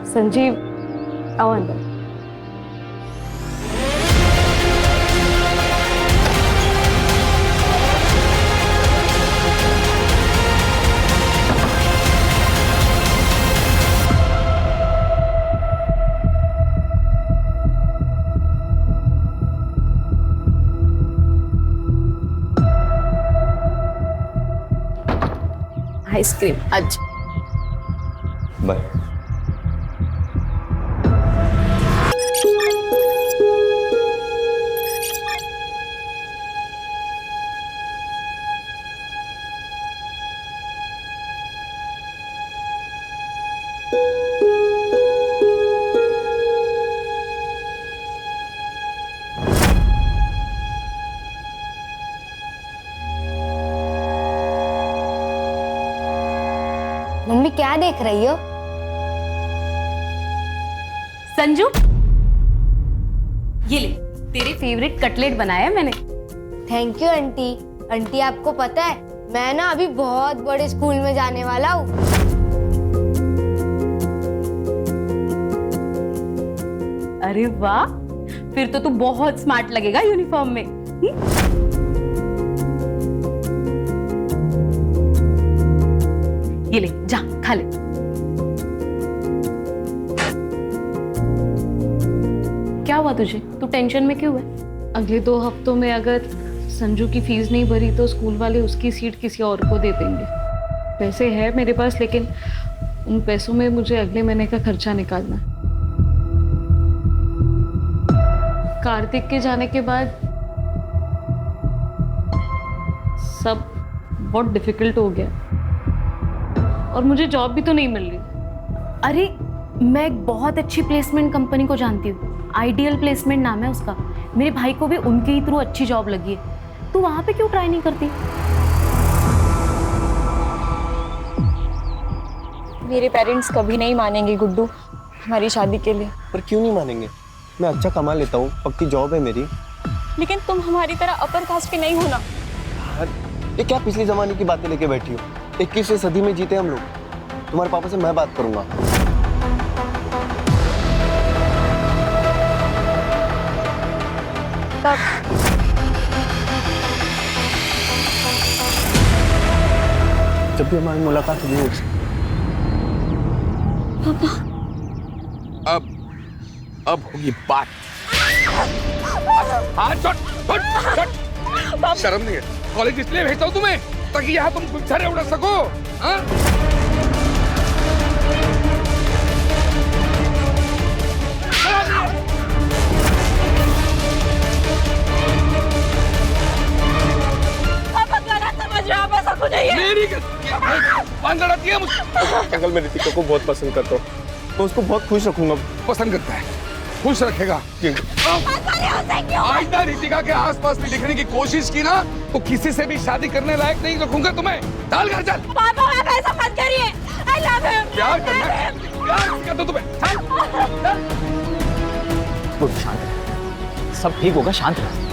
संजीव, आओ अंदर। आइसक्रीम आज। बाय। मम्मी क्या देख रही हो? संजू, ये ले, तेरे फेवरेट कटलेट बनाया है मैंने। Thank you aunty. आंटी आपको पता है मैं ना अभी बहुत बड़े स्कूल में जाने वाला हूँ। अरे वाह, फिर तो तू बहुत स्मार्ट लगेगा यूनिफॉर्म में। ये ले, जा खा ले। क्या हुआ तुझे? तू टेंशन में क्यों है? अगले 2 हफ्तों में अगर संजू की फीस नहीं भरी तो स्कूल वाले उसकी सीट किसी और को दे देंगे। पैसे है मेरे पास, लेकिन उन पैसों में मुझे अगले महीने का खर्चा निकालना है। कार्तिक के जाने के बाद सब बहुत डिफिकल्ट हो गया और मुझे जॉब भी तो नहीं मिल रही। अरे मैं एक बहुत अच्छी प्लेसमेंट कंपनी को जानती हूँ, आइडियल प्लेसमेंट नाम है उसका। मेरे भाई को भी उनके ही थ्रू अच्छी जॉब लगी है। तू वहां पे क्यों ट्राई नहीं करती? मेरे पेरेंट्स कभी नहीं मानेंगे गुड्डू हमारी शादी के लिए। पर क्यों नहीं मानेंगे? मैं अच्छा कमा लेता हूँ, पक्की जॉब है मेरी। लेकिन तुम हमारी तरह अपर कास्ट के नहीं हो ना। यार, ये क्या पिछले जमाने की बातें लेके बैठी हो? 21वीं सदी में जीते हम लोग। तुम्हारे पापा से मैं बात करूंगा। जब भी हमारी मुलाकात हुई है। अब होगी बात। हाथ छोड़, छोड़, छोड़। शर्म नहीं है? कॉलेज इसलिए भेजता हूँ तुम्हें ताकि यहाँ तुम गुब्बारे उड़ा सको। हाँ? मेरी बांध लड़ाती है मुझे। अंकल, मैं रितिका को बहुत पसंद करता हूँ, तो उसको बहुत खुश रखूंगा। पसंद करता है, खुश रखेगा। आज ना रितिका के आसपास भी दिखने की कोशिश की ना तो किसी से भी शादी करने लायक नहीं रखूंगा तुम्हें। चल घर चल। पापा आप ऐसा मत करिए। I love him. प्यार करना है, प्यार कर दो तुम्हें। चल, चल। वो शांत रह, सब ठीक होगा, शांत रह।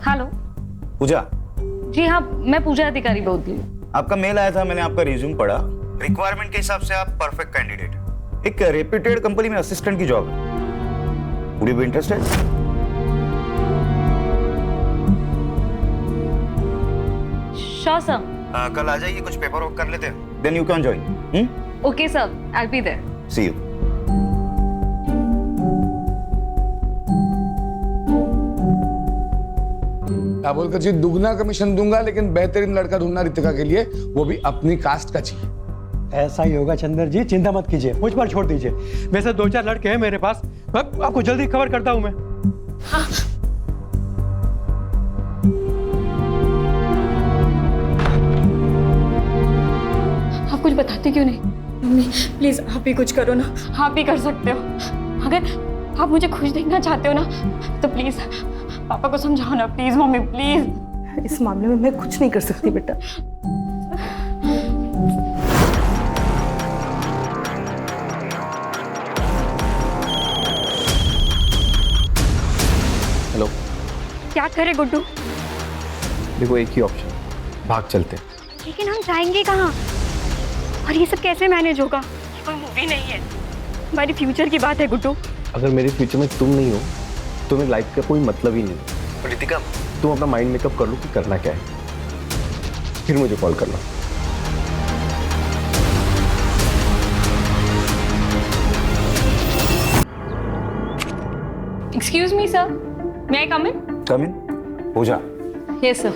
हेलो। पूजा, जी हाँ, मैं पूजा अधिकारी बोल रही हूँ। आपका मेल आया था, मैंने आपका रिज्यूम पढ़ा। रिक्वायरमेंट के हिसाब से आप परफेक्ट कैंडिडेट। एक रेप्यूटेड कंपनी में असिस्टेंट की जॉब है। Would you be interested? Sure sir. कल आ जाइए, कुछ पेपर वर्क कर लेते हैं, then you can join. Okay sir, I will be there. See you. क्या बोलकर जी, दुगना कमीशन दूंगा, लेकिन बेहतरीन लड़का ढूंढना रितिका के लिए, वो भी अपनी कास्ट का चाहिए। ऐसा ही होगा चंदर जी, चिंता मत कीजिए, मुझ पर छोड़ दीजिए। वैसे 2-4 लड़के हैं मेरे पास, आपको जल्दी खबर करता हूं मैं। हाँ। आप कुछ बताते क्यों नहीं? मम्मी प्लीज आप ही कुछ करो ना। आप भी कर सकते हो। अगर आप मुझे खुश देखना चाहते हो ना तो प्लीज पापा को समझाओ ना। Please mummy please. इस मामले में मैं कुछ नहीं कर सकती बेटा। हेलो। क्या करे गुड्डू? देखो एक ही ऑप्शन, भाग चलते हैं। लेकिन हम जाएंगे कहाँ? और ये सब कैसे मैनेज होगा? ये कोई मूवी नहीं है, हमारी फ्यूचर की बात है गुड्डू। अगर मेरे फ्यूचर में तुम नहीं हो तो मेरी लाइफ का कोई मतलब ही नहीं। रितिका, तुम अपना माइंड मेकअप कर लो कि करना क्या है, फिर मुझे कॉल करना। एक्सक्यूज मी सर, मे आई कम इन? कम इन, पूजा यस सर।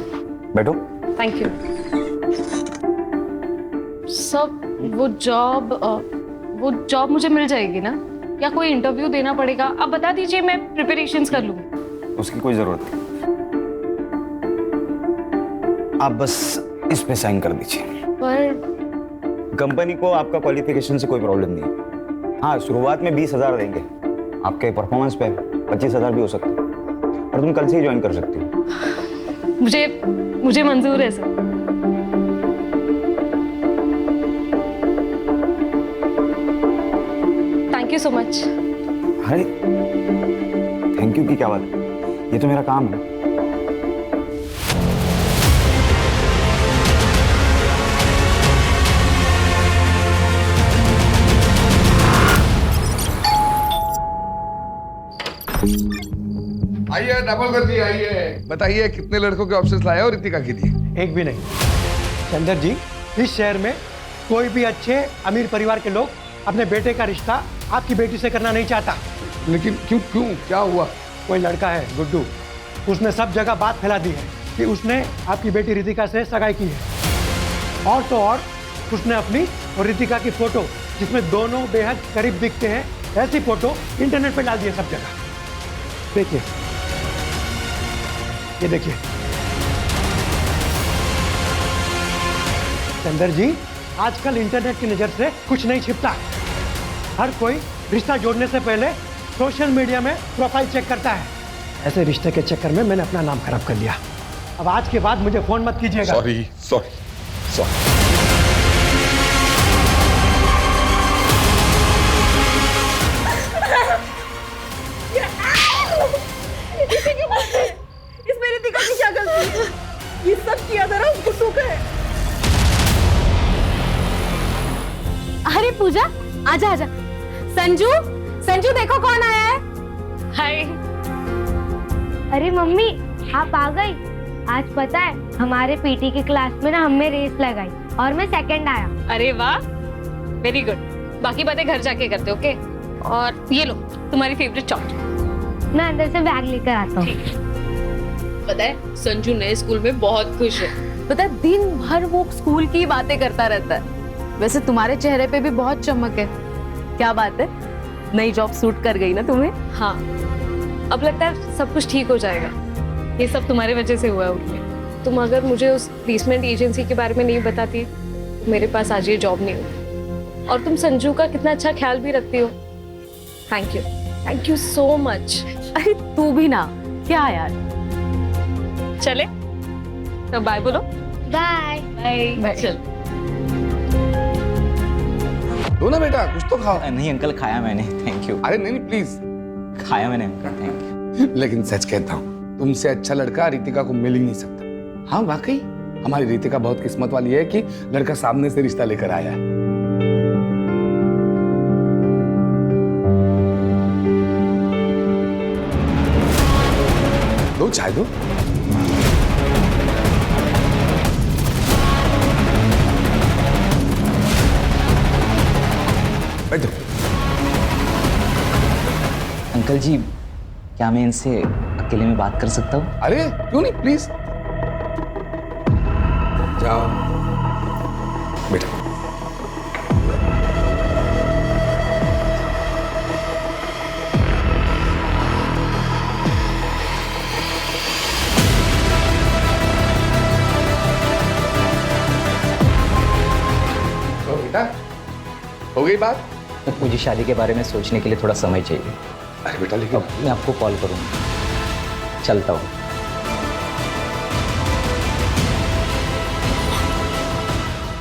बैठो। Thank you sir. वो जॉब मुझे मिल जाएगी ना, या कोई इंटरव्यू देना पड़ेगा? आप बता दीजिए, मैं प्रिपरेशंस कर लूँगी। उसकी कोई जरूरत नहीं, आप बस इस पे साइन कर दीजिए। पर कंपनी को आपका क्वालिफिकेशन से कोई प्रॉब्लम नहीं है। हाँ, शुरुआत में 20,000 देंगे, आपके परफॉर्मेंस पे 25,000 भी हो सकता है, और तुम कल से ही ज्वाइन कर सकती हो। मुझे मंजूर है sir. Thank you so much. अरे थैंक यू की क्या बात है, ये तो मेरा काम है। आइए, डबल कर दिए, आइए। बताइए कितने लड़कों के ऑप्शंस लाए हो रितिका के लिए? एक भी नहीं। चंदर जी, इस शहर में कोई भी अच्छे अमीर परिवार के लोग अपने बेटे का रिश्ता आपकी बेटी से करना नहीं चाहता। लेकिन क्यों क्यों क्या हुआ? कोई लड़का है गुड्डू, उसने सब जगह बात फैला दी है कि उसने आपकी बेटी रितिका से सगाई की है। और तो और उसने अपनी और रितिका की फोटो, जिसमें दोनों बेहद करीब दिखते हैं, ऐसी फोटो इंटरनेट पे डाल दी है सब जगह। देखिए, ये देखिए। चंदर जी, आजकल इंटरनेट की नज़र से कुछ नहीं छिपता। हर कोई रिश्ता जोड़ने से पहले सोशल मीडिया में प्रोफाइल चेक करता है। ऐसे रिश्ते के चक्कर में मैंने अपना नाम खराब कर लिया। अब आज के बाद मुझे फोन मत कीजिएगा। Sorry sorry sorry. इसमें रितिका की क्या गलती है? ये सब किया जरा उस गुड्डू का है। अरे पूजा, आजा आजा। संजू देखो कौन आया है। हाय। अरे मम्मी, आप आ गई। आज पता है, हमारे पीटी की क्लास में ना हमने रेस लगाई और मैं सेकंड आया। अरे वाह, वेरी गुड। बाकी बातें घर जाके करते, ओके? और ये लो तुम्हारी फेवरेट चॉकलेट। मैं अंदर से बैग लेकर आता हूँ। पता है, संजू नए स्कूल में बहुत खुश है। पता है, दिन भर वो स्कूल की बातें करता रहता है। वैसे तुम्हारे चेहरे पे भी बहुत चमक है। क्या बात है, नई जॉब सूट कर गई ना तुम्हें? हाँ, अब लगता है सब कुछ ठीक हो जाएगा। ये सब तुम्हारे वजह से हुआ है उनके। तुम अगर मुझे उस प्लेसमेंट एजेंसी के बारे में नहीं बताती तो मेरे पास आज ये जॉब नहीं होती। और तुम संजू का कितना अच्छा ख्याल भी रखती हो। Thank you so much. अरे तू भी ना, क्या यार। चले तो बाय बोलो। Bye bye. चल दो ना बेटा, कुछ तो खाओ। नहीं अंकल, खाया मैंने, थैंक यू। अरे नहीं प्लीज। खाया मैंने अंकल, थैंक यू। लेकिन सच कहता हूँ, तुमसे अच्छा लड़का रितिका को मिल ही नहीं सकता। हाँ वाकई, हमारी रितिका बहुत किस्मत वाली है कि लड़का सामने से रिश्ता लेकर आया है। दो चाय दो। बैठो। अंकल जी, क्या मैं इनसे अकेले में बात कर सकता हूँ? अरे क्यों नहीं, प्लीज जाओ बेटा। तो बेटा, हो गई बात? मुझे शादी के बारे में सोचने के लिए थोड़ा समय चाहिए। अरे बेटा, लेकिन अब मैं आपको कॉल करूँगा। चलता हूँ।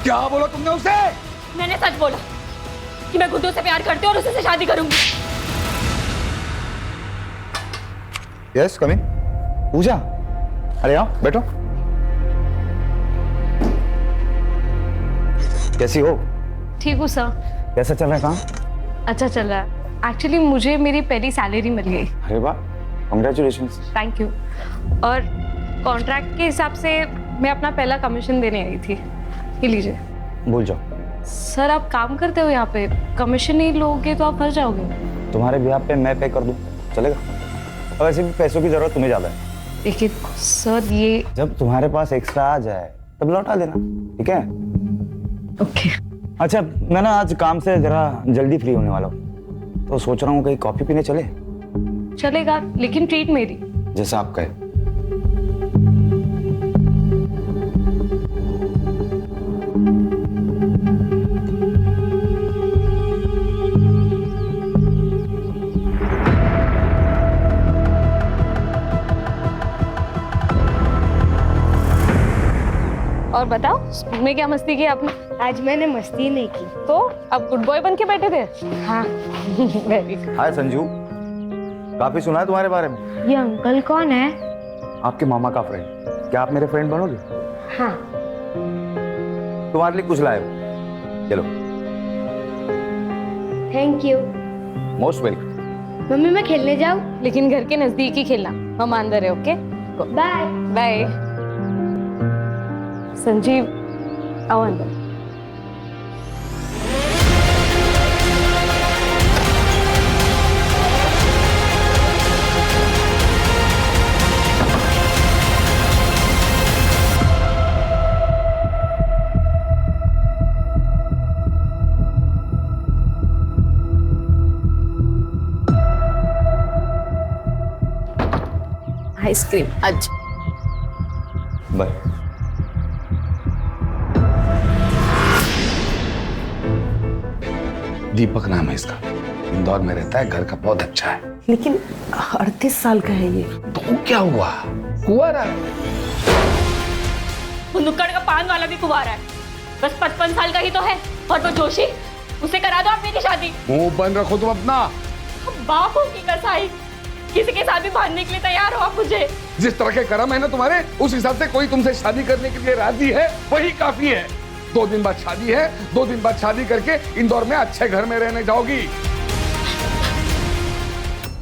क्या बोला तुमने उसे? मैंने सच बोला कि मैं गुड्डू से प्यार करती हूँ और उसी से शादी करूंगी। यस कम इन। पूजा, अरे आओ बैठो। कैसी हो? ठीक हूँ सर। कैसा चल रहा है काम? अच्छा चल रहा है। एक्चुअली मुझे मेरी पहली सैलरी मिल गई। अरे वाह, कांग्रेचुलेशंस। Thank you. और कॉन्ट्रैक्ट के हिसाब से मैं अपना पहला कमीशन देने आई थी। ये लीजिए। भूल जाओ। सर आप काम करते हो यहाँ पे, कमीशन नहीं लोगे तो आप फंस जाओगे। तुम्हारे बिहाफ पे मैं पे कर दूं, चलेगा? और वैसे भी पैसों की जरूरत तुम्हें ज्यादा है। लेकिन सर ये जब तुम्हारे पास एक्स्ट्रा आ जाए तब लौटा देना, ठीक है? ओके। अच्छा, मैं ना आज काम से जरा जल्दी फ्री होने वाला हूँ, तो सोच रहा हूँ कहीं कॉफी पीने चले। चलेगा, लेकिन ट्रीट मेरी। जैसा आप कहे। और बताओ स्कूल में क्या मस्ती की आपने? आज मैंने मस्ती नहीं की। तो अब गुड बॉय बन के बैठे थे? हाँ। Very good. हाय संजू, काफी सुना है तुम्हारे बारे में। ये अंकल कौन है? आपके मामा का फ्रेंड। क्या आप मेरे फ्रेंड बनोगे? हाँ। तुम्हारे लिए कुछ लाए हो, चलो। Thank you. Most welcome. Mummy मैं खेलने जाऊँ? लेकिन घर के नजदीक ही खेलना, हम अंदर है। Okay bye. बाय। संजीव आओ अंदर। आइसक्रीम आज। बाय। दीपक नाम है इसका, इंदौर में रहता है, घर का बहुत अच्छा है। लेकिन 38 साल का है ये। तो क्या हुआ, कुंवारा है। वो नुक्कड़ का पान वाला भी कुंवारा है, बस 55 साल का ही तो है। और वो जोशी, उसे करा दो आप मेरी शादी। मुंह बंद रखो तुम अपना। बापों की कसाई, किसी के साथ भी भागने के लिए तैयार हो आप मुझे। जिस तरह के कर्म है ना तुम्हारे, उस हिसाब से कोई तुमसे शादी करने के लिए राजी है वही काफी है। 2 दिन बाद शादी है, 2 दिन बाद शादी करके इंदौर में अच्छे घर में रहने जाओगी।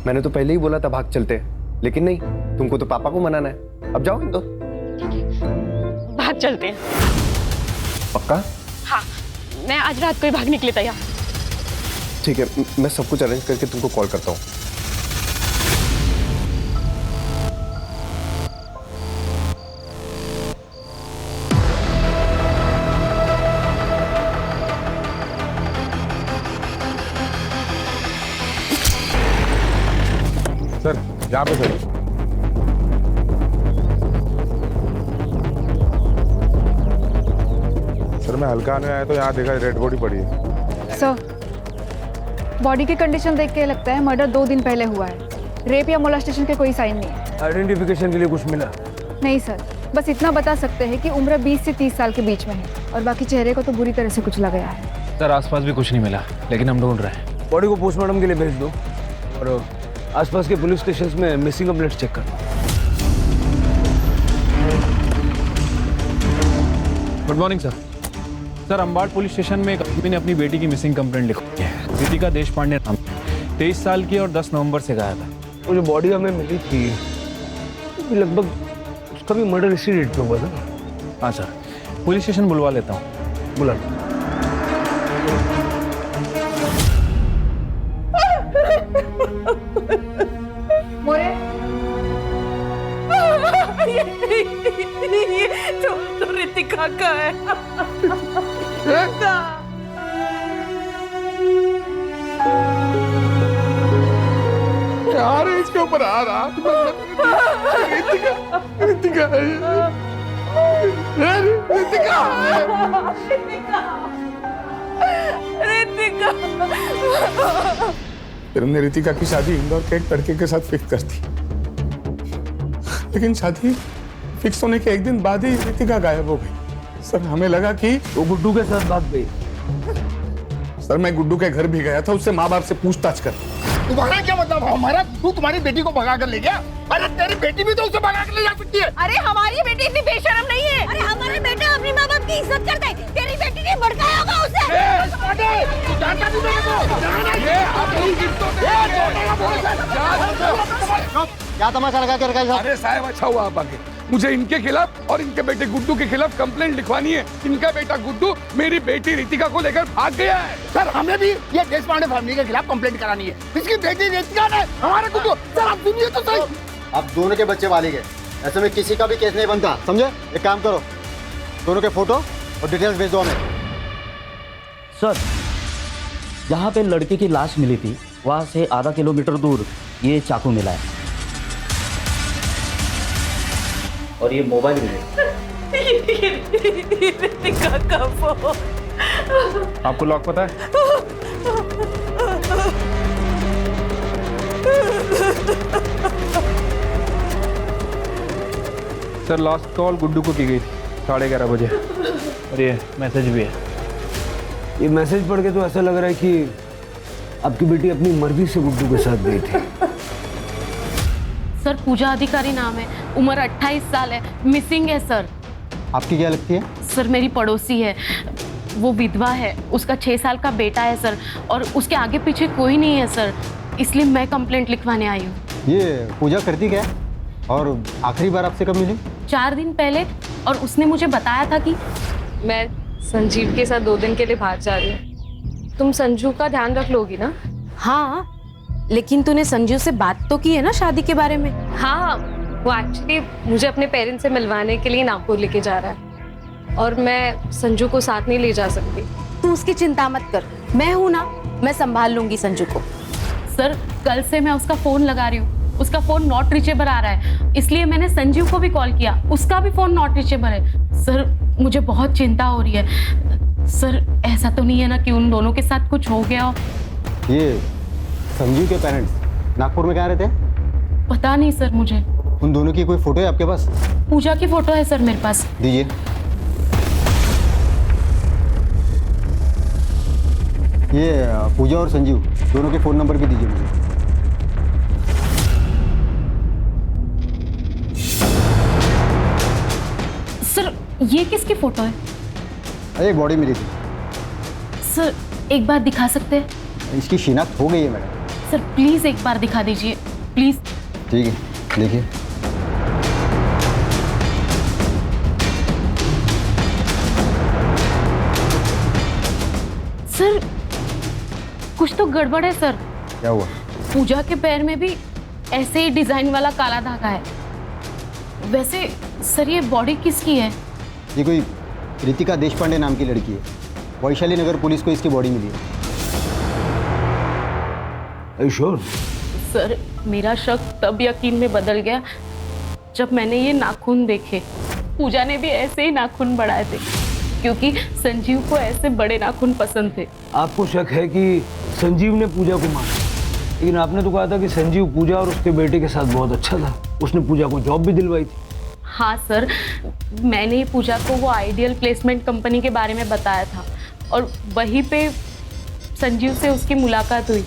मैंने तो पहले ही बोला था भाग चलते, लेकिन नहीं, तुमको तो पापा को मनाना है। अब जाओ इंदौर। भाग चलते हैं। पक्का? हाँ, मैं आज रात को ही भागने के लिए तैयार। ठीक है, मैं सब कुछ अरेंज करके तुमको कॉल करता हूँ। सर यहाँ पे सर। सर मैं हल्का आने आया तो यहाँ देखा रेड बॉडी पड़ी है। सर बॉडी की कंडीशन देख के लगता है मर्डर 2 दिन पहले हुआ है। रेप या मोलेस्टेशन के कोई साइन नहीं है। आइडेंटिफिकेशन के लिए कुछ मिला? नहीं सर, बस इतना बता सकते हैं कि उम्र 20 से 30 साल के बीच में है और बाकी चेहरे को तो बुरी तरह से कुछ लगा है। सर आसपास भी कुछ नहीं मिला, लेकिन हम ढूंढ रहे हैं। बॉडी को पोस्टमार्टम के लिए भेज दो और आसपास के पुलिस स्टेशन में मिसिंग कंप्लेंट चेक कर। Good morning sir. Sir Ambad police station में एक आदमी ने अपनी बेटी की मिसिंग कंप्लेंट लिखी है। रितिका देशपांडे नाम, 23 साल की और 10 नवंबर से गायब है। वो जो बॉडी हमें मिली थी लगभग उसका भी मर्डर इसी डेट पे हुआ था। हाँ सर, पुलिस स्टेशन बुलवा लेता हूँ। बुला। मोरे ये तो रितिका का है। यार इसके ऊपर आ रहा रितिका, रितिका है ये। रितिका रितिका तुमने रितिका की शादी इंदौर के एक लड़के के साथ फिक्स कर दी, लेकिन शादी फिक्स होने के 1 दिन बाद ही रितिका गायब हो गई। सर हमें लगा कि वो गुड्डू के साथ भाग गई। सर मैं गुड्डू के घर भी गया था, उससे माँ बाप से पूछताछ कर। तुम्हारा क्या मतलब? हमारा तू तुम्हारी बेटी को भगा कर ले गया? अरे तेरी बेटी भी तो उसे भगा कर ले जा सकती है। अरे हमारी बेटी इतनी बेशरम नहीं है। अरे हमारे बेटा अपने माँ बाप की इज्जत करते हैं, तेरी बेटी ने भड़काया होगा। जाता नहीं मेरे को। जाना ये आप लोग किसको क्या तमाशा लगा के रखा है? अरे साहब अच्छा हुआ आप आके। मुझे इनके खिलाफ और इनके बेटे गुड्डू के खिलाफ कंप्लेंट लिखवानी है। इनका बेटा गुड्डू मेरी बेटी रितिका को लेकर भाग गया है। सर हमें भी ये देशपांडे फैमिली के खिलाफ कंप्लेंट करानी है। इसकी बेटी रितिका ने हमारे गुड्डू, सर आप सुनिए तो सही। आप दोनों के बच्चे वाले गए, ऐसे में किसी का भी केस नहीं बनता, समझे? एक काम करो, दोनों के फोटो और डिटेल्स भेज दो हमें। सर, जहाँ पे लड़के की लाश मिली थी वहाँ से आधा किलोमीटर दूर ये चाकू मिला है और ये मोबाइल भी है। आपको लॉक पता है? सर लास्ट कॉल गुड्डू को की गई थी 11:30 बजे और ये मैसेज भी है। ये मैसेज पढ़ के तो ऐसा लग रहा है कि आपकी बेटी अपनी मर्जी से गुड्डू के साथ गई थी। सर पूजा अधिकारी नाम है, उम्र 28 साल है, मिसिंग है सर। आपकी क्या लगती है? सर मेरी पड़ोसी है, वो विधवा है, उसका 6 साल का बेटा है सर, और उसके आगे पीछे कोई नहीं है सर, इसलिए मैं कंप्लेंट लिखवाने आई हूँ। ये पूजा करती क्या है और आखिरी बार आपसे कब मिली? 4 दिन पहले, और उसने मुझे बताया था कि मैं संजीव के साथ 2 दिन के लिए बाहर जा रही हूँ। तुम संजू का ध्यान रख लोगी ना? हाँ, लेकिन तूने संजू से बात तो की है ना शादी के बारे में? हाँ, वो एक्चुअली मुझे अपने पेरेंट्स से मिलवाने के लिए नागपुर लेके जा रहा है और मैं संजू को साथ नहीं ले जा सकती। तू उसकी चिंता मत कर, मैं हूँ ना, मैं संभाल लूंगी संजू को। सर कल से मैं उसका फ़ोन लगा रही हूँ, उसका फ़ोन नॉट रीचेबल आ रहा है, इसलिए मैंने संजीव को भी कॉल किया, उसका भी फ़ोन नॉट रीचेबल है। सर मुझे बहुत चिंता हो रही है। सर ऐसा तो नहीं है ना कि उन दोनों के साथ कुछ हो गया हो? ये संजीव के पेरेंट्स नागपुर में कहाँ रहते हैं? पता नहीं सर मुझे। उन दोनों की कोई फोटो है आपके पास? पूजा की फोटो है सर मेरे पास। दीजिए। ये पूजा और संजीव दोनों के फ़ोन नंबर भी दीजिए मुझे। सर ये किसकी फोटो है? अरे एक बॉडी मिली थी। सर एक बार दिखा सकते हैं? इसकी शिनाख्त हो गई है मैडम। सर प्लीज़ एक बार दिखा दीजिए प्लीज़। ठीक है, देखिए। सर कुछ तो गड़बड़ है सर। क्या हुआ? पूजा के पैर में भी ऐसे ही डिजाइन वाला काला धागा है। वैसे सर ये बॉडी किसकी है? ये कोई रितिका देशपांडे नाम की लड़की है, वैशाली नगर पुलिस को इसकी बॉडी मिली है। श्योर? सर मेरा शक तब यकीन में बदल गया जब मैंने ये नाखून देखे। पूजा ने भी ऐसे ही नाखून बढ़ाए थे क्योंकि संजीव को ऐसे बड़े नाखून पसंद थे। आपको शक है कि संजीव ने पूजा को मारा, लेकिन आपने तो कहा था कि संजीव पूजा और उसके बेटे के साथ बहुत अच्छा था, उसने पूजा को जॉब भी दिलवाई थी। हाँ सर, मैंने ही पूजा को वो आइडियल प्लेसमेंट कंपनी के बारे में बताया था और वहीं पे संजीव से उसकी मुलाकात हुई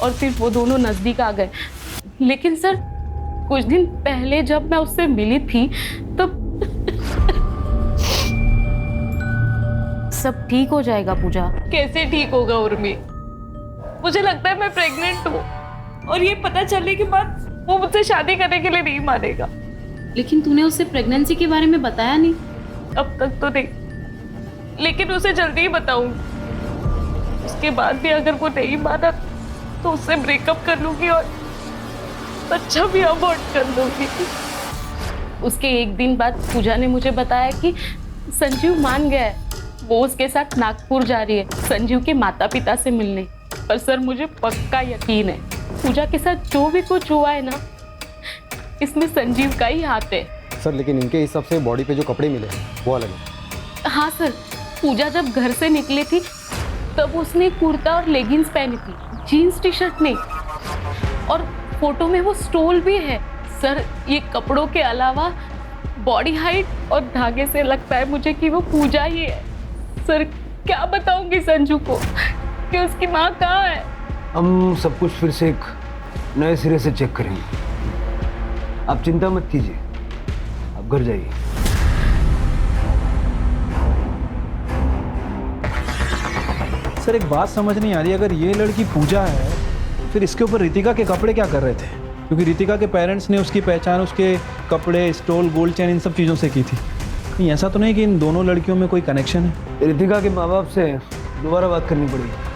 और फिर वो दोनों नज़दीक आ गए। लेकिन सर कुछ दिन पहले जब मैं उससे मिली थी तो सब ठीक हो जाएगा पूजा। कैसे ठीक होगा उर्मी? मुझे लगता है मैं प्रेग्नेंट हूँ और ये पता चलने के बाद वो मुझसे शादी करने के लिए नहीं मानेगा। लेकिन तूने उससे प्रेगनेंसी के बारे में बताया नहीं। अब तक तो नहीं, लेकिन उसे जल्दी ही बताऊंगी। उसके बाद भी अगर वो नहीं माना तो उससे ब्रेकअप कर लूंगी और बच्चा भी अबॉर्ट कर लूंगी। उसके एक दिन बाद पूजा ने मुझे बताया कि संजीव मान गया है, वो उसके साथ नागपुर जा रही है संजीव के माता पिता से मिलने। पर सर मुझे पक्का यकीन है पूजा के साथ जो भी कुछ हुआ है ना, इसमें संजीव का ही हाथ है। सर लेकिन इनके हिसाब से बॉडी पे जो कपड़े मिले वो अलग है। हाँ सर, पूजा जब घर से निकली थी तब उसने कुर्ता और लेगिंग्स पहनी थी, जीन्स टी शर्ट नहीं। और फोटो में वो स्टोल भी है। सर ये कपड़ों के अलावा बॉडी हाइट और धागे से लगता है मुझे कि वो पूजा ही है। सर क्या बताऊंगी संजू को कि उसकी माँ कहाँ है? हम सब कुछ फिर से एक नए सिरे से चेक करेंगे, आप चिंता मत कीजिए, आप घर जाइए। सर एक बात समझ नहीं आ रही, अगर ये लड़की पूजा है फिर इसके ऊपर रितिका के कपड़े क्या कर रहे थे? क्योंकि रितिका के पेरेंट्स ने उसकी पहचान उसके कपड़े, स्टोल, गोल्ड चेन इन सब चीज़ों से की थी। कहीं ऐसा तो नहीं कि इन दोनों लड़कियों में कोई कनेक्शन है? रितिका के माँ बाप से दोबारा बात करनी पड़ेगी।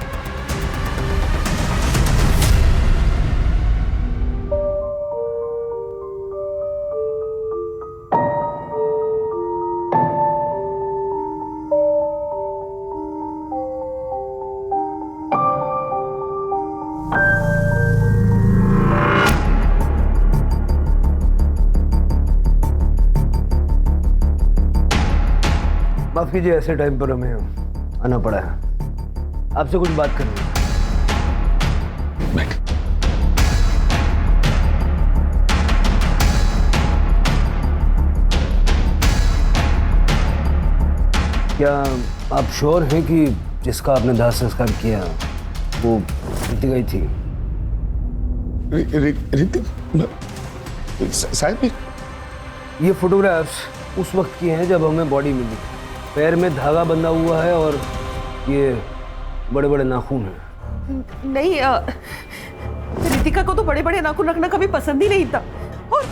माफ कीजिए, ऐसे टाइम पर हमें आना पड़ा है, आपसे कुछ बात करनी है। क्या आप श्योर हैं कि जिसका आपने दाह संस्कार किया वो रितिका ही थी? साहब ये फोटोग्राफ्स उस वक्त की हैं जब हमें बॉडी मिली। पैर में धागा बंधा हुआ है और ये बड़े बड़े नाखून हैं। नहीं, रितिका को तो बड़े बड़े नाखून रखना कभी पसंद ही नहीं था, और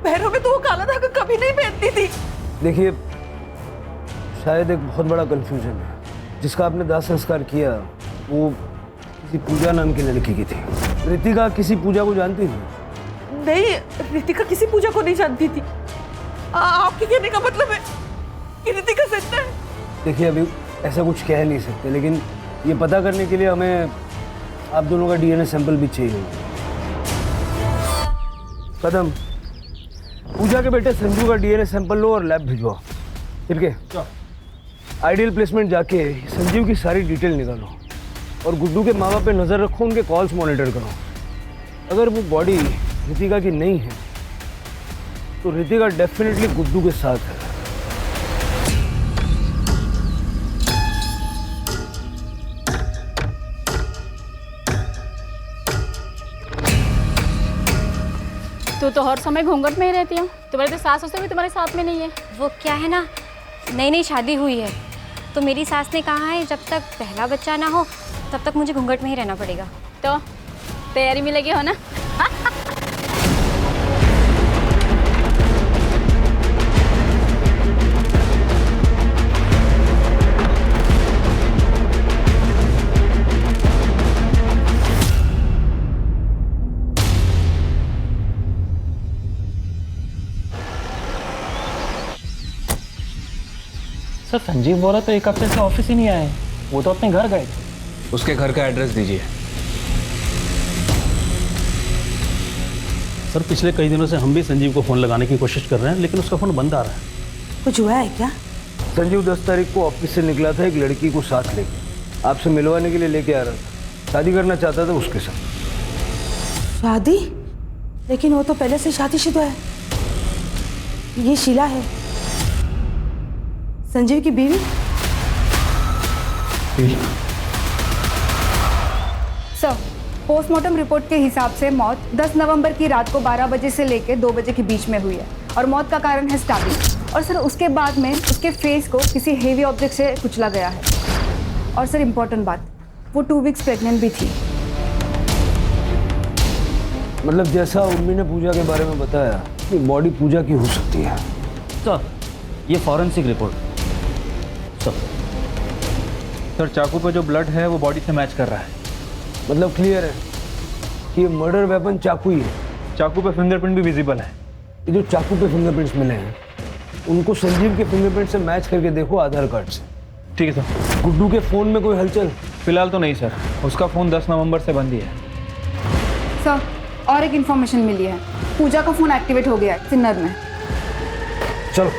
पैरों में तो वो काला धागा कभी नहीं पहनती थी। देखिए, शायद एक बहुत बड़ा कंफ्यूजन है। जिसका आपने दाह संस्कार किया वो किसी पूजा नाम की लड़की की थी। रितिका किसी पूजा को जानती थी? नहीं, रितिका किसी पूजा को नहीं जानती थी। आपके कहने का मतलब है कि रितिका जिंदा है? देखिए, अभी ऐसा कुछ कह नहीं सकते, लेकिन ये पता करने के लिए हमें आप दोनों का डीएनए सैंपल भी चाहिए। कदम, पूजा के बेटे संजू का डीएनए सैंपल लो और लैब भिजवाओ। ठीक है? आइडियल प्लेसमेंट जाके संजीव की सारी डिटेल निकालो और गुड्डू के माँ बाप पे नज़र रखो, उनके कॉल्स मॉनिटर करो। अगर वो बॉडी रितिका की नहीं है तो रितिका डेफिनेटली गुड्डू के साथ है। तू तो हर समय घूंघट में ही रहती है, तुम्हारे तो सास ससुर भी तुम्हारे साथ में नहीं है। वो क्या है ना, नई नई शादी हुई है तो मेरी सास ने कहा है जब तक पहला बच्चा ना हो तब तक मुझे घूंघट में ही रहना पड़ेगा। तो तैयारी में लगे हो ना? सर संजीव बोला तो एक हफ्ते से ऑफिस ही नहीं आए, वो तो अपने घर गए थे। उसके घर का एड्रेस दीजिए। सर पिछले कई दिनों से हम भी संजीव को फ़ोन लगाने की कोशिश कर रहे हैं, लेकिन उसका फ़ोन बंद आ रहा है। कुछ हुआ है क्या? संजीव 10 तारीख को ऑफिस से निकला था एक लड़की को साथ लेके, आपसे मिलवाने के लिए लेके आ रहा था। शादी करना चाहता था उसके साथ। शादी? लेकिन वो तो पहले से शादीशुदा है। ये शीला है, संजीव की बीवी। सर, पोस्टमार्टम रिपोर्ट के हिसाब से मौत 10 नवंबर की रात को 12 बजे से लेकर 2 बजे के बीच में हुई है और मौत का कारण है स्टैबिंग। और सर उसके बाद में उसके फेस को किसी हेवी ऑब्जेक्ट से कुचला गया है। और सर इम्पोर्टेंट बात, वो 2 वीक्स प्रेग्नेंट भी थी। मतलब जैसा उर्मी ने पूजा के बारे में बताया कि बॉडी पूजा की हो सकती है। सर ये फॉरेंसिक रिपोर्ट। सर चाकू पे जो ब्लड है वो बॉडी से मैच कर रहा है। मतलब क्लियर है कि ये मर्डर वेपन चाकू ही है। चाकू पे फिंगरप्रिंट भी विजिबल है। ये जो चाकू पे फिंगरप्रिंट्स मिले हैं उनको संजीव के फिंगरप्रिंट से मैच करके देखो आधार कार्ड से। ठीक है सर। गुड्डू के फ़ोन में कोई हलचल? फिलहाल तो नहीं सर, उसका फ़ोन 10 नवंबर से बंद ही है। सर और एक इन्फॉर्मेशन मिली है, पूजा का फ़ोन एक्टिवेट हो गया है सिन्नर में। चलो।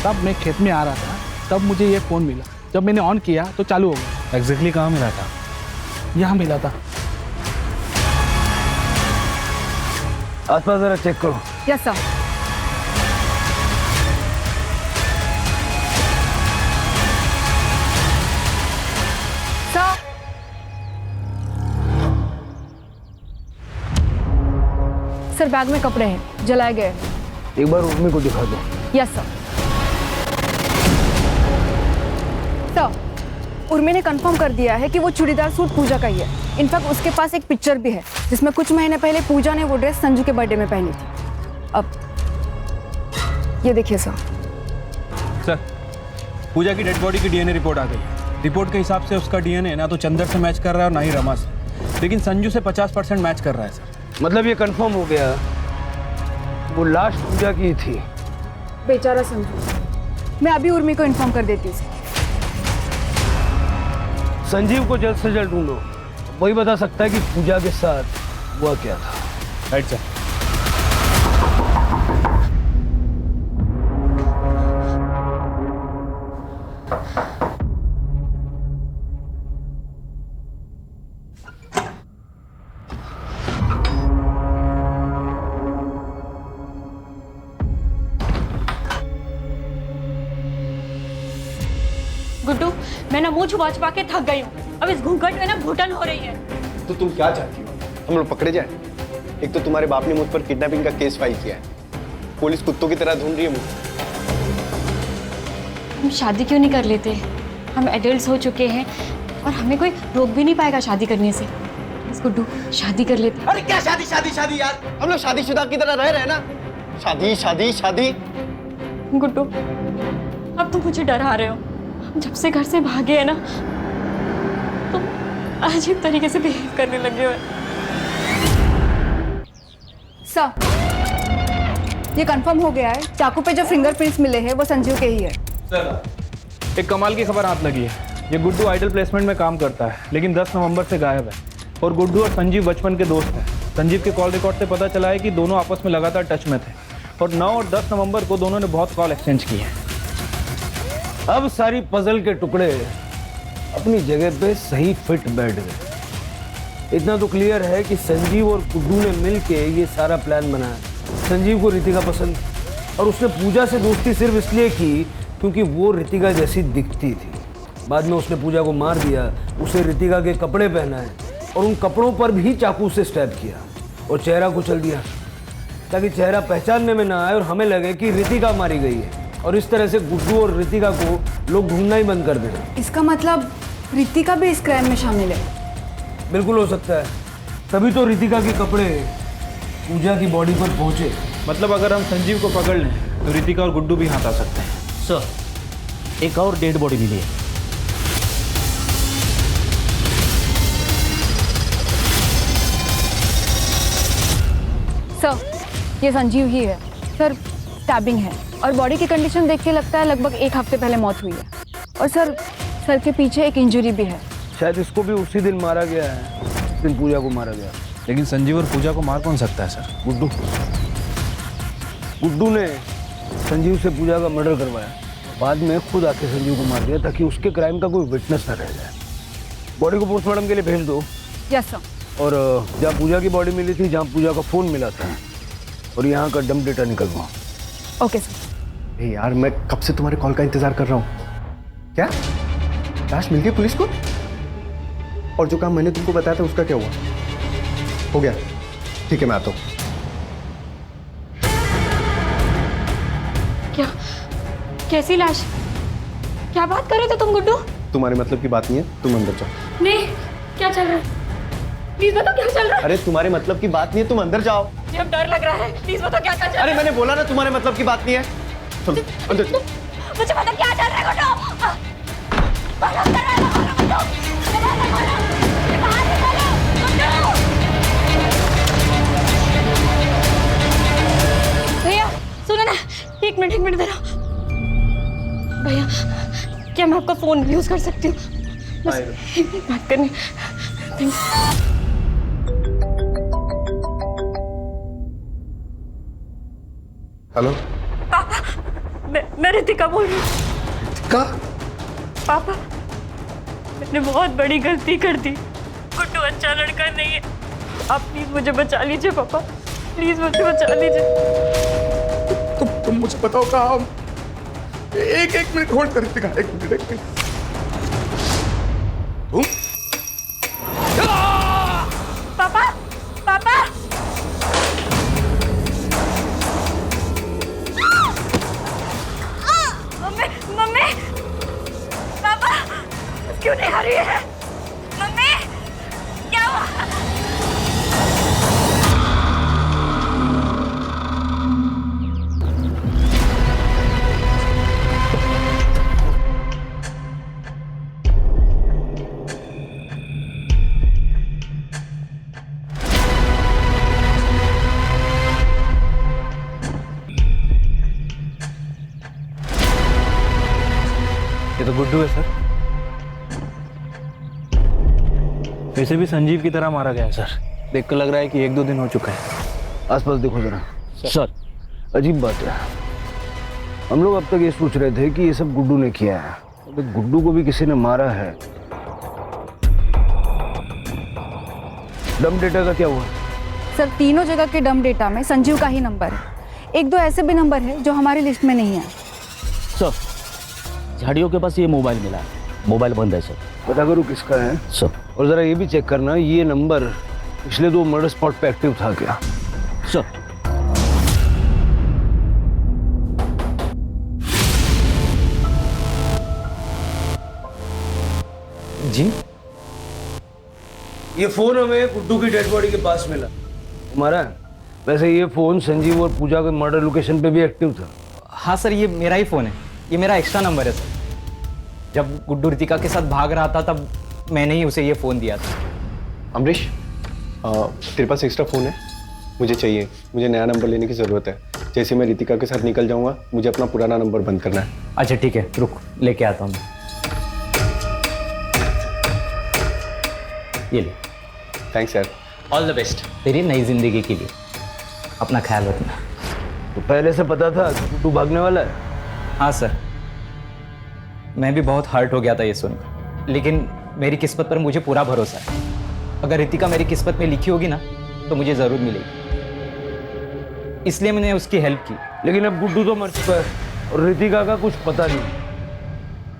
तब मैं खेत में आ रहा था, तब मुझे ये फ़ोन मिला। जब मैंने ऑन किया तो चालू हो गया। एग्जैक्टली कहाँ मिला था? यहाँ मिला था। आसपास जरा चेक करो। Yes sir. सर बैग में कपड़े हैं, जलाए गए। एक बार उर्मी को दिखा दो। Yes sir. सर उर्मी ने कंफर्म कर दिया है कि वो चूड़ीदार सूट पूजा का ही है। इनफैक्ट उसके पास एक पिक्चर भी है जिसमें कुछ महीने पहले पूजा ने वो ड्रेस संजू के बर्थडे में पहनी थी। अब ये देखिए सर। सर, पूजा की डेड बॉडी की डीएनए रिपोर्ट आ गई है। रिपोर्ट के हिसाब से उसका डीएनए ना तो चंदर से मैच कर रहा है और ना ही रमा से, लेकिन संजू से 50% मैच कर रहा है सर। मतलब ये कंफर्म हो गया वो लास्ट पूजा की थी। बेचारा संजू। मैं अभी उर्मी को इन्फॉर्म कर देती हूँ। संजीव को जल्द से जल्द ढूंढो, वही बता सकता है कि पूजा के साथ हुआ क्या था। Right sir. गुड्डू, मैं ना मुंह छुपा छुपा के थक गई हूँ। अब इस घूंघट में ना घुटन हो रही है। तो तुम क्या चाहती हो? हम लोग पकड़े जाए? एक तो तुम्हारे बाप ने मुझ पर किडनैपिंग का केस फाइल किया है, पुलिस कुत्तों की तरह ढूंढ रही है मुझे। हम शादी क्यों नहीं कर लेते? हम एडल्ट्स हो चुके हैं और हमें कोई रोक भी नहीं पाएगा शादी करने से। प्लीज गुड्डू, शादी कर लेते। अरे क्या शादी शादी शादी यार, हम लोग शादीशुदा की तरह रह रहे हैं ना। शादी शादी शादी। गुड्डू, अब तुम मुझे डरा रहे हो। हम जब से घर से भागे हैं ना, तुम अजीब तरीके से बिहेव करने लगे हो। सर, ये कंफर्म हो गया है, चाकू पे जो फिंगरप्रिंट्स मिले हैं वो संजीव के ही है। सर, एक कमाल की खबर हाथ लगी है। ये गुड्डू आइडल प्लेसमेंट में काम करता है, लेकिन 10 नवंबर से गायब है। और गुड्डू और संजीव बचपन के दोस्त हैं। संजीव के कॉल रिकॉर्ड से पता चला है कि दोनों आपस में लगातार टच में थे और 9 और 10 नवंबर को दोनों ने बहुत कॉल एक्सचेंज किए हैं। अब सारी पजल के टुकड़े अपनी जगह पे सही फिट बैठ गए। इतना तो क्लियर है कि संजीव और गुड्डू ने मिलके ये सारा प्लान बनाया। संजीव को रितिका पसंद और उसने पूजा से दोस्ती सिर्फ इसलिए की क्योंकि वो रितिका जैसी दिखती थी। बाद में उसने पूजा को मार दिया, उसे रितिका के कपड़े पहनाए और उन कपड़ों पर भी चाकू से स्टैब किया और चेहरा कुचल दिया ताकि चेहरा पहचानने में ना आए और हमें लगे कि रितिका मारी गई है। और इस तरह से गुड्डू और रितिका को लोग ढूंढना ही बंद कर देंगे। इसका मतलब रितिका भी इस क्राइम में शामिल है? बिल्कुल हो सकता है, तभी तो रितिका के कपड़े पूजा की बॉडी पर पहुंचे। मतलब अगर हम संजीव को पकड़ लें तो रितिका और गुड्डू भी हाथ आ सकते हैं। सर, एक और डेड बॉडी मिली है। सर, ये संजीव ही है। सर, स्टैबिंग है और बॉडी की कंडीशन देख के लगता है लगभग 1 हफ्ते पहले मौत हुई है। और सर के पीछे एक इंजरी भी है। शायद इसको भी उसी दिन मारा गया है जिस दिन पूजा को मारा गया। लेकिन संजीव और पूजा को मार कौन सकता है सर? गुड्डू ने संजीव से पूजा का मर्डर करवाया, बाद में खुद आके संजीव को मार दिया ताकि उसके क्राइम का कोई विटनेस न रह जाए। बॉडी को पोस्टमार्टम के लिए भेज दो। Yes sir. और जहाँ पूजा की बॉडी मिली थी, जहाँ पूजा का फ़ोन मिला था, और यहाँ का डंप डेटा निकलवाओ। Okay sir. यार मैं कब से तुम्हारे कॉल का इंतजार कर रहा हूँ। क्या लाश मिल गई पुलिस को? और जो काम मैंने तुमको बताया था उसका क्या हुआ? हो गया? ठीक है, मैं आता हूँ। क्या? कैसी लाश? क्या बात कर रहे थे तुम गुड्डू? तुम्हारे मतलब की बात नहीं है, तुम अंदर जाओ। नहीं, क्या चल रहा है? प्लीज बताओ क्या चल रहा है? अरे तुम्हारे मतलब की बात नहीं है, तुम अंदर जाओ। मुझे अब डर लग रहा है, प्लीज बताओ क्या चल रहा है? अरे मैंने बोला ना तुम्हारे मतलब की बात नहीं है। चलो अंदर चलो। मुझे पता क्या चल रहा है गुड्डू। भैया सुनो ना, एक मिनट जरा। भैया, क्या मैं आपका फोन यूज कर सकती हूँ? बस एक मिनट बात करनी। हेलो पापा, मैं रितिका बोल रही हूँ। का? पापा, मैंने बहुत बड़ी गलती कर दी। गुड्डू अच्छा लड़का नहीं है। आप प्लीज मुझे बचा लीजिए पापा, प्लीज मुझे बचा लीजिए। तुम मुझे बताओ कहाँ हम? एक मिनट होल्ड कर रितिका, एक मिनट। तुम? पापा, पापा, मम्मी, पापा, क्यों नहीं आ रही है। मम्मी क्या हुआ? ये तो गुड्डू है सर। वैसे भी संजीव की तरह मारा गया है सर। देखकर लग रहा है कि 1-2 दिन हो चुका है। आसपास देखो जरा। सर अजीब बात है, हम लोग अब तक ये सोच रहे थे कि ये सब गुड्डू ने किया है, तो गुड्डू को भी किसी ने मारा है। डम डेटा का क्या हुआ? सर तीनों जगह के डम डेटा में संजीव का ही नंबर है। 1-2 ऐसे भी नंबर है जो हमारी लिस्ट में नहीं है। सर झाड़ियों के पास ये मोबाइल मिला है, मोबाइल बंद है सर। पता करो किसका है सर। और जरा ये भी चेक करना ये नंबर पिछले 2 मर्डर स्पॉट पे एक्टिव था क्या? सर जी ये फोन हमें गुड्डू की डेड बॉडी के पास मिला हमारा। वैसे ये फोन संजीव और पूजा के मर्डर लोकेशन पे भी एक्टिव था। हाँ सर, ये मेरा ही फ़ोन है, ये मेरा एक्स्ट्रा नंबर है सर। जब गुड्डू रितिका के साथ भाग रहा था तब मैंने ही उसे ये फ़ोन दिया था। अमरीश तेरे पास एक्स्ट्रा फ़ोन है? मुझे चाहिए, मुझे नया नंबर लेने की ज़रूरत है। जैसे मैं रितिका के साथ निकल जाऊंगा मुझे अपना पुराना नंबर बंद करना है। अच्छा ठीक है, रुक लेके आता हूँ। ये ले। थैंक्स यार। ऑल द बेस्ट तेरी नई जिंदगी के लिए। अपना ख्याल रखना। तो पहले से पता था कि गुड्डू भागने वाला है? हाँ सर, मैं भी बहुत हर्ट हो गया था ये सुनकर, लेकिन मेरी किस्मत पर मुझे पूरा भरोसा है। अगर रितिका मेरी किस्मत में लिखी होगी ना तो मुझे ज़रूर मिलेगी, इसलिए मैंने उसकी हेल्प की। लेकिन अब गुड्डू तो मर चुका है और रितिका का कुछ पता नहीं।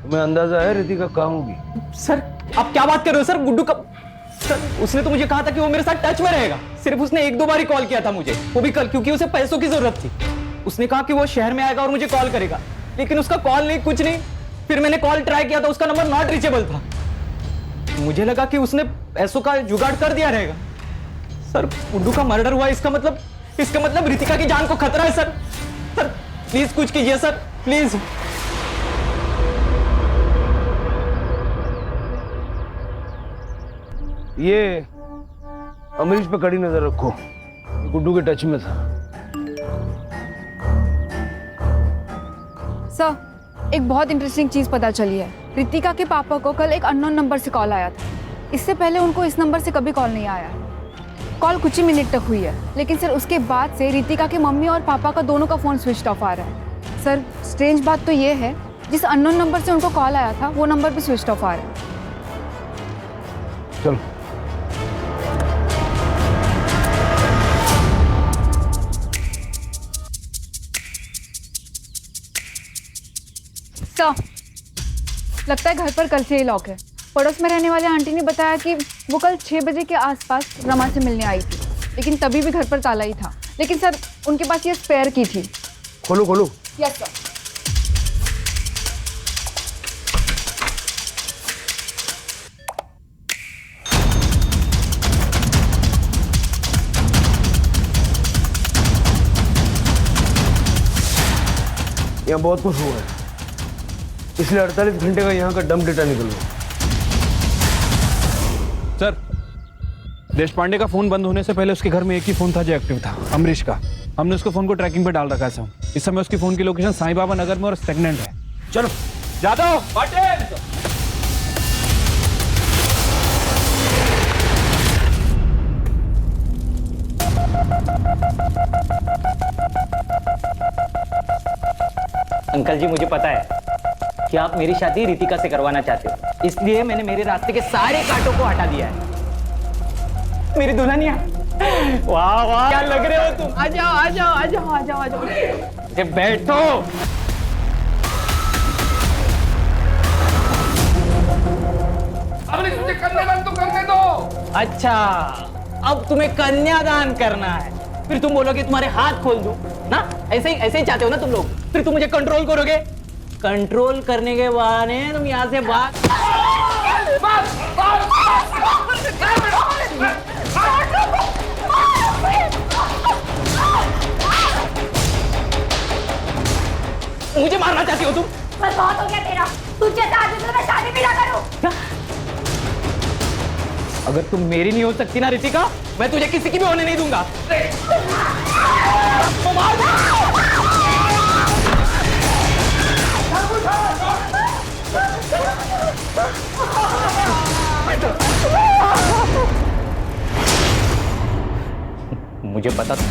तुम्हें अंदाजा है रितिका कहाँ होगी? सर आप क्या बात कर रहे हो सर? गुड्डू का सर उसने तो मुझे कहा था कि वो मेरे साथ टच में रहेगा। सिर्फ उसने 1-2 बार ही कॉल किया था मुझे, वो भी कल, क्योंकि उसे पैसों की जरूरत थी। उसने कहा कि वो शहर में आएगा और मुझे कॉल करेगा, लेकिन उसका कॉल नहीं, कुछ नहीं। फिर मैंने कॉल ट्राई किया था, उसका नंबर नॉट रीचेबल था। मुझे लगा कि उसने पैसों का जुगाड़ कर दिया रहेगा। सर गुड्डू का मर्डर हुआ, इसका मतलब रितिका की जान को खतरा है सर। सर प्लीज कुछ कीजिए सर, प्लीज। ये अमरीश पे कड़ी नजर रखो, गुड्डू के टच में था। सर एक बहुत इंटरेस्टिंग चीज़ पता चली है। रितिका के पापा को कल एक अननोन नंबर से कॉल आया था। इससे पहले उनको इस नंबर से कभी कॉल नहीं आया। कॉल कुछ ही मिनट तक हुई है, लेकिन सर उसके बाद से रितिका के मम्मी और पापा का दोनों का फ़ोन स्विच ऑफ आ रहा है। सर स्ट्रेंज बात तो ये है, जिस अननोन नंबर से उनको कॉल आया था वो नंबर भी स्विच ऑफ आ रहा है। चलो सर लगता है घर पर कल से ही लॉक है। पड़ोस में रहने वाले आंटी ने बताया कि वो कल 6 बजे के आसपास रमा से मिलने आई थी, लेकिन तभी भी घर पर ताला ही था। लेकिन सर उनके पास ये स्पेयर की थी। खोलो खोलो। Yes sir. यहाँ बहुत कुछ हुआ है, इसलिए 48 घंटे का यहाँ का डंप डेटा निकल गया। सर देश पांडे का फोन बंद होने से पहले उसके घर में एक ही फोन था जो एक्टिव था, अमरीश का। हमने उसके फोन को ट्रैकिंग पे डाल रखा है सर। इस समय उसकी फोन की लोकेशन साईं बाबा नगर में और स्टेगनेंट है। चलो जादव पाटिल। अंकल जी मुझे पता है कि आप मेरी शादी रितिका से करवाना चाहते हो, इसलिए मैंने मेरे रास्ते के सारे कांटों को हटा दिया है। मेरी दुल्हनिया, वाह वाह क्या लग रहे हो तुम। आ जाओ आ जाओ आ जाओ आ जाओ आ जाओ, बैठो। अमरीश मुझे कन्यादान तो करने दो। अच्छा अब तुम्हें कन्यादान करना है, फिर तुम बोलोगे तुम्हारे हाथ खोल दूं ना? ऐसे ही चाहते हो ना तुम लोग? फिर तुम मुझे कंट्रोल करोगे, कंट्रोल करने के बहाने तुम यहाँ से भाग। मुझे मारना चाहती हो तुम? बस बहुत हो गया तेरा। तुझे आदमी से मैं शादी भी ना करूं। क्या? अगर तुम मेरी नहीं हो सकती ना रितिका, मैं तुझे किसी की भी होने नहीं दूंगा। मुझे पता था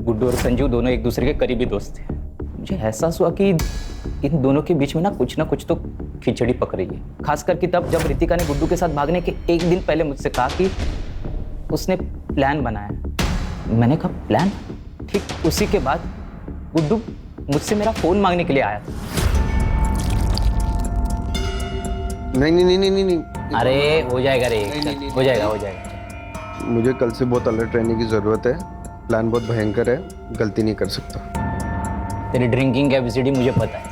गुड्डू और संजू दोनों एक दूसरे के करीबी दोस्त थे। मुझे एहसास हुआ कि इन दोनों के बीच में ना कुछ तो खिचड़ी पक रही है। खास करके तब जब रितिका ने गुड्डू के साथ भागने के एक दिन पहले मुझसे कहा कि उसने प्लान बनाया। मैंने कहा प्लान? ठीक उसी के बाद गुड्डू मुझसे मेरा फोन मांगने के लिए आया था। नहीं। अरे हो जाएगा रे, हो जाएगा। मुझे कल से बहुत अलर्ट रहने की जरूरत है। प्लान बहुत भयंकर है, गलती नहीं कर सकता। तेरी ड्रिंकिंग कैपेसिटी मुझे पता है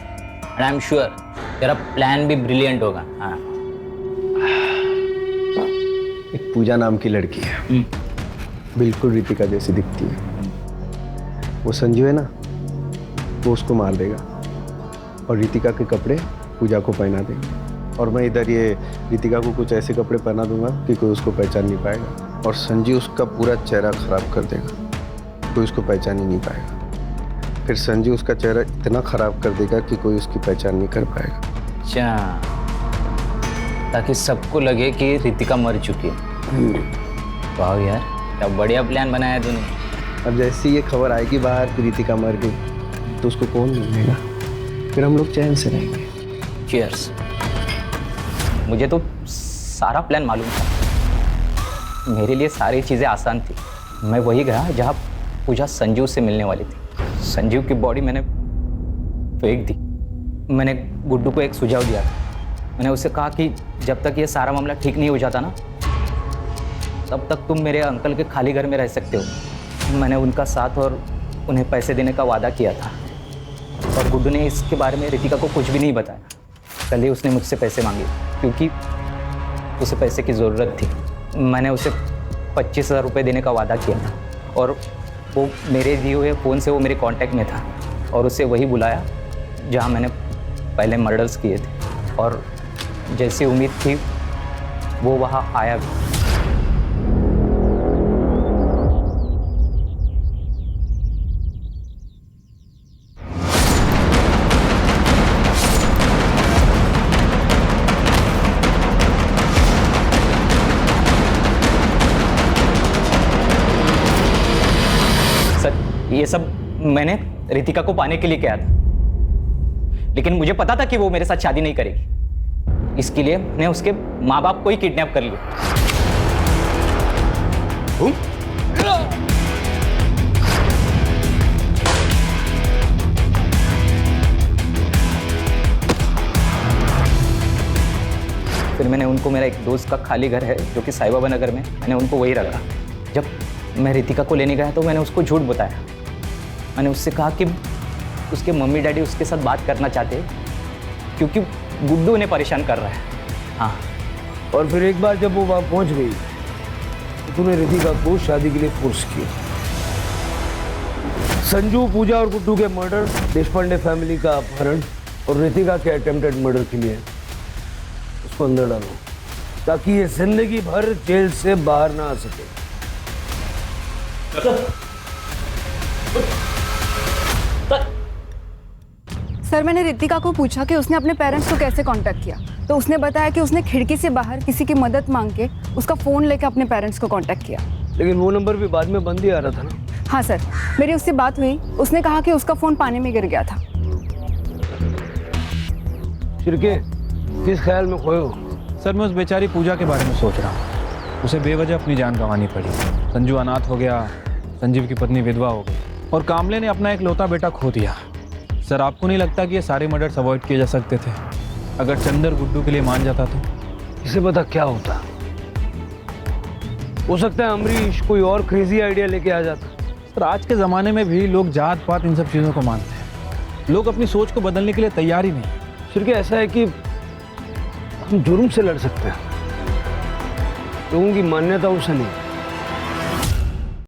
एंड आई एम श्योर तेरा प्लान भी ब्रिलियंट होगा। हाँ, एक पूजा नाम की लड़की है, बिल्कुल रितिका जैसी दिखती है। वो संजू है ना, वो उसको मार देगा और रितिका के कपड़े पूजा को पहना देगा। और मैं इधर ये रितिका को कुछ ऐसे कपड़े पहना दूंगा कि कोई उसको पहचान नहीं पाएगा। और संजू उसका पूरा चेहरा खराब कर देगा, कोई उसको पहचान ही नहीं पाएगा। फिर संजू उसका चेहरा इतना खराब कर देगा कि कोई उसकी पहचान नहीं कर पाएगा। अच्छा, ताकि सबको लगे कि रितिका मर चुकी है। वाह यार, क्या बढ़िया प्लान बनाया तूने। अब जैसे ये खबर आएगी बाहर कि रितिका मर गई तो उसको कौन मिलेगा, फिर हम लोग चैन से रहेंगे। चीयर्स। मुझे तो सारा प्लान मालूम था। मेरे लिए सारी चीज़ें आसान थी। मैं वही गया जहाँ पूजा संजू से मिलने वाली थी। संजू की बॉडी मैंने फेंक दी। मैंने गुड्डू को एक सुझाव दिया था। मैंने उससे कहा कि जब तक ये सारा मामला ठीक नहीं हो जाता ना, तब तक तुम मेरे अंकल के खाली घर में रह सकते हो। मैंने उनका साथ और उन्हें पैसे देने का वादा किया था। और गुड्डू ने इसके बारे में रितिका को कुछ भी नहीं बताया। कल ही उसने मुझसे पैसे मांगे क्योंकि उसे पैसे की ज़रूरत थी। मैंने उसे 25,000 रुपये देने का वादा किया था और वो मेरे दिए हुए फ़ोन से वो मेरे कांटेक्ट में था और उसे वही बुलाया जहाँ मैंने पहले मर्डर्स किए थे। और जैसी उम्मीद थी वो वहाँ आया भी। ये सब मैंने रितिका को पाने के लिए किया था, लेकिन मुझे पता था कि वो मेरे साथ शादी नहीं करेगी। इसके लिए मैंने उसके माँ बाप को ही किडनैप कर लिया। फिर मैंने उनको, मेरा एक दोस्त का खाली घर है जो कि साई बाबा नगर में, मैंने उनको वही रखा। जब मैं रितिका को लेने गया तो मैंने उसको झूठ बताया। मैंने उससे कहा कि उसके मम्मी डैडी उसके साथ बात करना चाहते हैं क्योंकि गुड्डू उन्हें परेशान कर रहा है। हाँ, और फिर एक बार जब वो वहाँ पहुँच गई तो तूने रितिका को शादी के लिए फोर्स किया। संजू, पूजा और गुड्डू के मर्डर, देशपांडे फैमिली का अपहरण और रितिका के अटेम्प्टेड मर्डर के लिए उसको अंदर डालो ताकि ये जिंदगी भर जेल से बाहर ना आ सके। सर, मैंने रितिका को पूछा कि उसने अपने पेरेंट्स को कैसे कांटेक्ट किया, तो उसने बताया कि उसने खिड़की से बाहर किसी की मदद मांग के उसका फ़ोन लेकर अपने पेरेंट्स को कांटेक्ट किया। लेकिन वो नंबर भी बाद में बंद ही आ रहा था ना। हाँ सर, मेरी उससे बात हुई। उसने कहा कि उसका फ़ोन पानी में गिर गया था। शिरके, किस ख्याल में खोए हो? सर, मैं उस बेचारी पूजा के बारे में सोच रहा हूँ। उसे बेवजह अपनी जान गंवानी पड़ी। संजू अनाथ हो गया, संजीव की पत्नी विधवा हो गई और कामले ने अपना एक लौता बेटा खो दिया। सर, आपको नहीं लगता कि ये सारे मर्डर्स अवॉइड किए जा सकते थे अगर चंदर गुड्डू के लिए मान जाता तो? इसे पता क्या होता, हो सकता है अमरीश कोई और क्रेजी आइडिया लेके आ जाता। सर, आज के ज़माने में भी लोग जात पात इन सब चीज़ों को मानते हैं। लोग अपनी सोच को बदलने के लिए तैयार ही नहीं। सिर्फ ऐसा है कि हम जुर्म से लड़ सकते हैं, लोगों की मान्यताओं से नहीं।